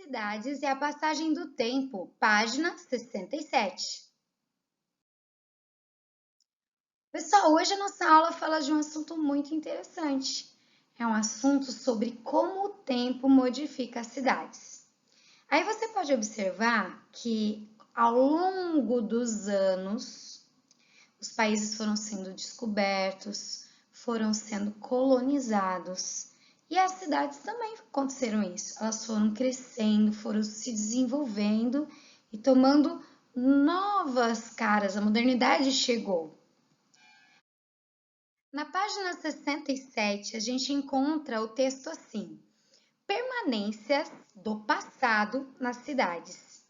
cidades e a passagem do tempo, página 67. Pessoal, hoje a nossa aula fala de um assunto muito interessante. É um assunto sobre como o tempo modifica as cidades. Aí você pode observar que ao longo dos anos, os países foram sendo descobertos, foram sendo colonizados. E as cidades também aconteceram isso. Elas foram crescendo, foram se desenvolvendo e tomando novas caras. A modernidade chegou. Na página 67, a gente encontra o texto assim: permanências do passado nas cidades.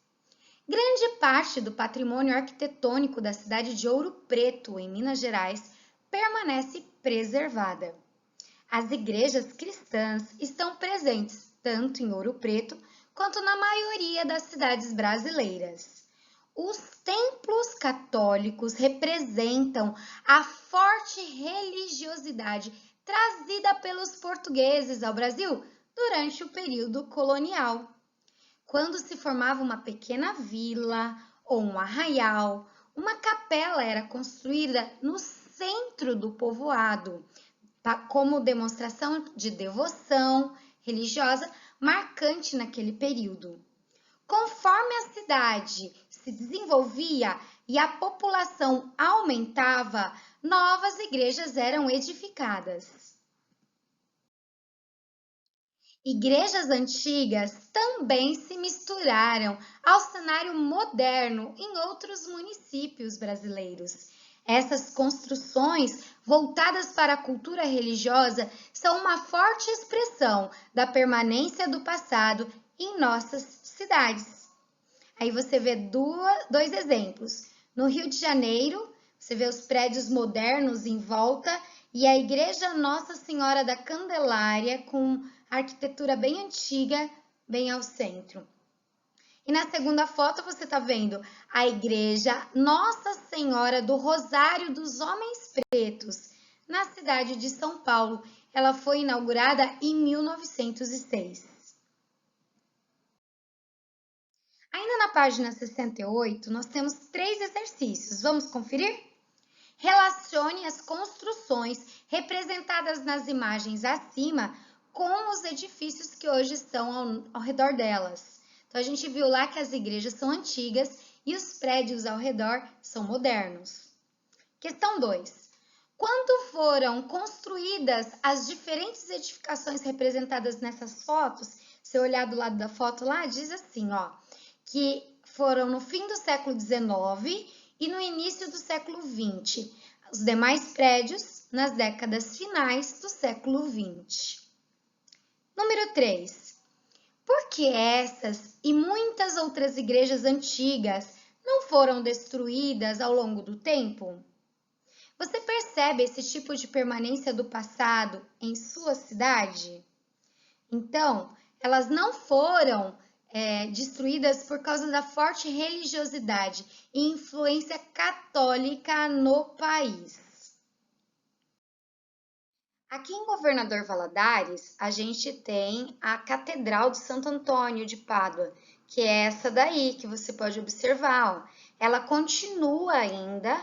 Grande parte do patrimônio arquitetônico da cidade de Ouro Preto, em Minas Gerais, permanece preservada. As igrejas cristãs estão presentes tanto em Ouro Preto quanto na maioria das cidades brasileiras. Os templos católicos representam a forte religiosidade trazida pelos portugueses ao Brasil durante o período colonial. Quando se formava uma pequena vila ou um arraial, uma capela era construída no centro do povoado, como demonstração de devoção religiosa marcante naquele período. Conforme a cidade se desenvolvia e a população aumentava, novas igrejas eram edificadas. Igrejas antigas também se misturaram ao cenário moderno em outros municípios brasileiros. Essas construções, voltadas para a cultura religiosa, são uma forte expressão da permanência do passado em nossas cidades. Aí você vê dois exemplos. No Rio de Janeiro, você vê os prédios modernos em volta e a Igreja Nossa Senhora da Candelária com arquitetura bem antiga, bem ao centro. E na segunda foto você está vendo a Igreja Nossa Senhora do Rosário dos Homens Pretos, na cidade de São Paulo. Ela foi inaugurada em 1906. Ainda na página 68, nós temos 3 exercícios. Vamos conferir? Relacione as construções representadas nas imagens acima com os edifícios que hoje estão ao redor delas. Então, a gente viu lá que as igrejas são antigas e os prédios ao redor são modernos. Questão 2. Quando foram construídas as diferentes edificações representadas nessas fotos, se olhar do lado da foto lá, diz assim, ó, que foram no fim do século XIX e no início do século XX. Os demais prédios nas décadas finais do século XX. Número 3. Por que essas e muitas outras igrejas antigas não foram destruídas ao longo do tempo? Você percebe esse tipo de permanência do passado em sua cidade? Então, elas não foram destruídas por causa da forte religiosidade e influência católica no país. Aqui em Governador Valadares, a gente tem a Catedral de Santo Antônio de Pádua, que é essa daí que você pode observar. Ó. Ela continua ainda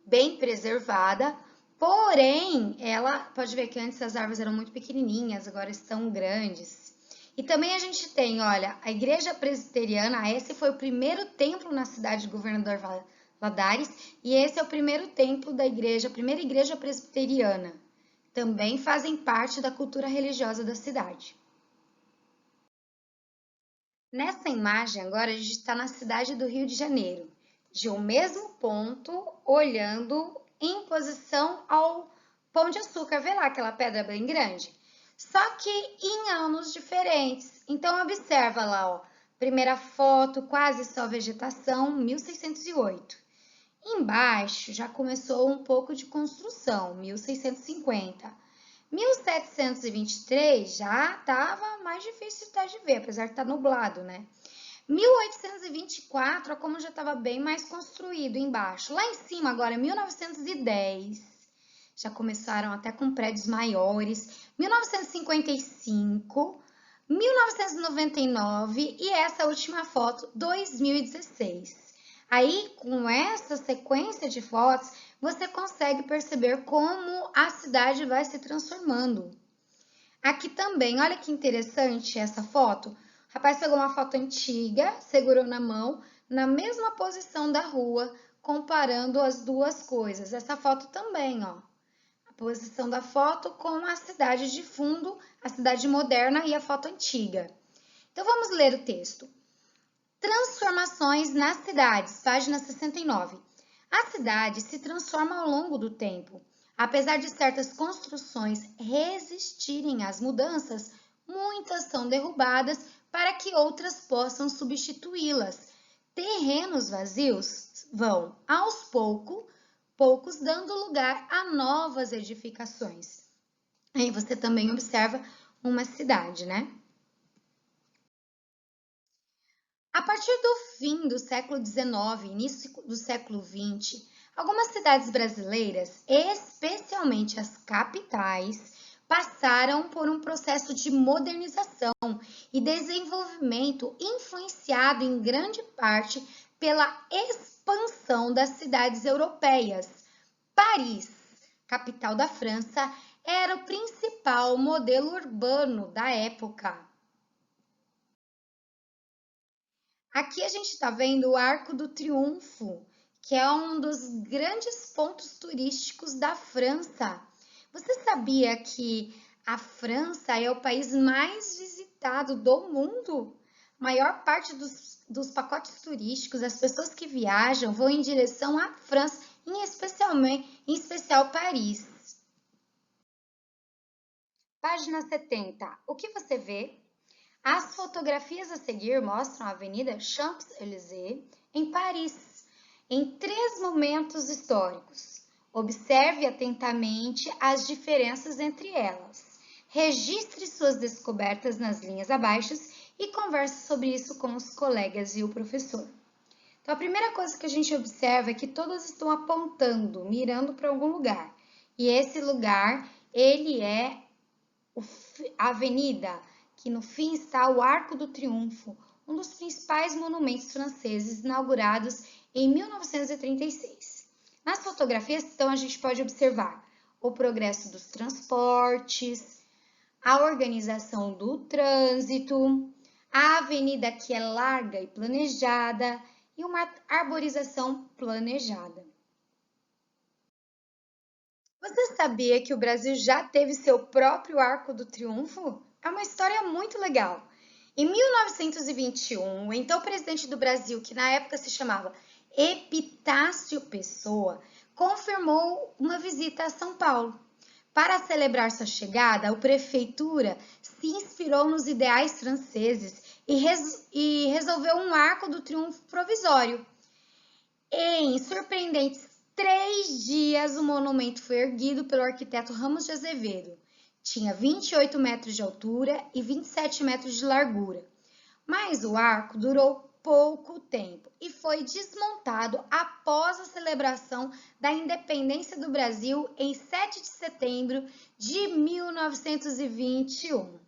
bem preservada, porém, ela pode ver que antes as árvores eram muito pequenininhas, agora estão grandes. E também a gente tem, olha, a Igreja Presbiteriana, esse foi o primeiro templo na cidade de Governador Valadares, e esse é o primeiro templo da igreja, a primeira igreja presbiteriana. Também fazem parte da cultura religiosa da cidade. Nessa imagem, agora, a gente está na cidade do Rio de Janeiro, de um mesmo ponto, olhando em posição ao Pão de Açúcar. Vê lá aquela pedra bem grande? Só que em anos diferentes. Então, observa lá, ó, primeira foto, quase só vegetação, 1608. Embaixo já começou um pouco de construção, 1650. 1723 já estava mais difícil de ver, apesar de estar nublado, né? 1824, como já estava bem mais construído embaixo. Lá em cima, agora, 1910, já começaram até com prédios maiores. 1955, 1999 e essa última foto, 2016. Aí, com essa sequência de fotos, você consegue perceber como a cidade vai se transformando. Aqui também, olha que interessante essa foto. O rapaz pegou uma foto antiga, segurou na mão, na mesma posição da rua, comparando as duas coisas. Essa foto também, ó. A posição da foto com a cidade de fundo, a cidade moderna e a foto antiga. Então, vamos ler o texto. Transformações nas cidades, página 69. A cidade se transforma ao longo do tempo. Apesar de certas construções resistirem às mudanças, muitas são derrubadas para que outras possam substituí-las. Terrenos vazios vão, aos poucos, dando lugar a novas edificações. Aí você também observa uma cidade, né? A partir do fim do século XIX, início do século XX, algumas cidades brasileiras, especialmente as capitais, passaram por um processo de modernização e desenvolvimento influenciado em grande parte pela expansão das cidades europeias. Paris, capital da França, era o principal modelo urbano da época. Aqui a gente está vendo o Arco do Triunfo, que é um dos grandes pontos turísticos da França. Você sabia que a França é o país mais visitado do mundo? A maior parte dos pacotes turísticos, as pessoas que viajam, vão em direção à França, em especial Paris. Página 70. O que você vê? As fotografias a seguir mostram a Avenida Champs-Élysées, em Paris, em 3 momentos históricos. Observe atentamente as diferenças entre elas. Registre suas descobertas nas linhas abaixo e converse sobre isso com os colegas e o professor. Então, a primeira coisa que a gente observa é que todas estão apontando, mirando para algum lugar. E esse lugar, ele é a avenida, que no fim está o Arco do Triunfo, um dos principais monumentos franceses inaugurados em 1936. Nas fotografias, então, a gente pode observar o progresso dos transportes, a organização do trânsito, a avenida que é larga e planejada e uma arborização planejada. Você sabia que o Brasil já teve seu próprio Arco do Triunfo? É uma história muito legal. Em 1921, o então presidente do Brasil, que na época se chamava Epitácio Pessoa, confirmou uma visita a São Paulo. Para celebrar sua chegada, a prefeitura se inspirou nos ideais franceses e resolveu um Arco do Triunfo provisório. Em surpreendentes 3 dias, o monumento foi erguido pelo arquiteto Ramos de Azevedo. Tinha 28 metros de altura e 27 metros de largura. Mas o arco durou pouco tempo e foi desmontado após a celebração da independência do Brasil em 7 de setembro de 1921.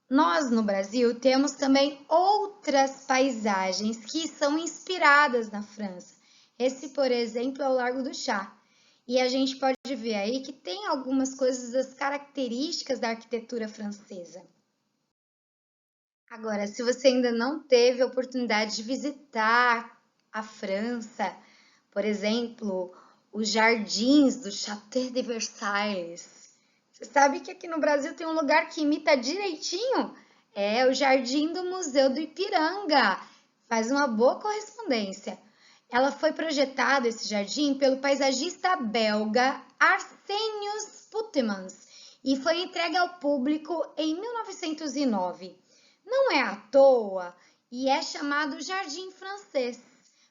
Nós, no Brasil, temos também outras paisagens que são inspiradas na França. Esse, por exemplo, é o Largo do Chá. E a gente pode ver aí que tem algumas coisas das características da arquitetura francesa. Agora, se você ainda não teve a oportunidade de visitar a França, por exemplo, os jardins do Château de Versailles, você sabe que aqui no Brasil tem um lugar que imita direitinho? É o Jardim do Museu do Ipiranga. Faz uma boa correspondência. Ela foi projetada, esse jardim, pelo paisagista belga Arsenius Puttemans e foi entregue ao público em 1909. Não é à toa e é chamado Jardim Francês,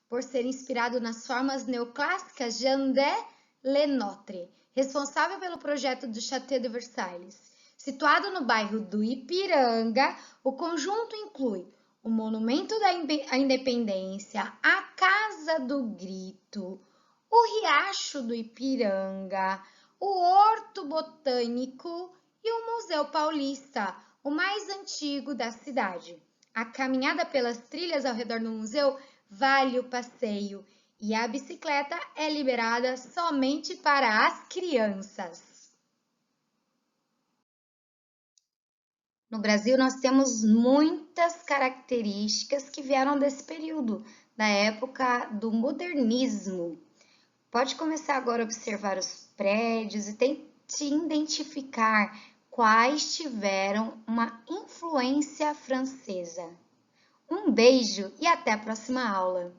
por ser inspirado nas formas neoclássicas de André Lenotre, responsável pelo projeto do Château de Versailles. Situado no bairro do Ipiranga, o conjunto inclui o Monumento da Independência, a Casa do Grito, o Riacho do Ipiranga, o Horto Botânico e o Museu Paulista, o mais antigo da cidade. A caminhada pelas trilhas ao redor do museu vale o passeio e a bicicleta é liberada somente para as crianças. No Brasil, nós temos muitas características que vieram desse período, da época do modernismo. Pode começar agora a observar os prédios e tente identificar quais tiveram uma influência francesa. Um beijo e até a próxima aula!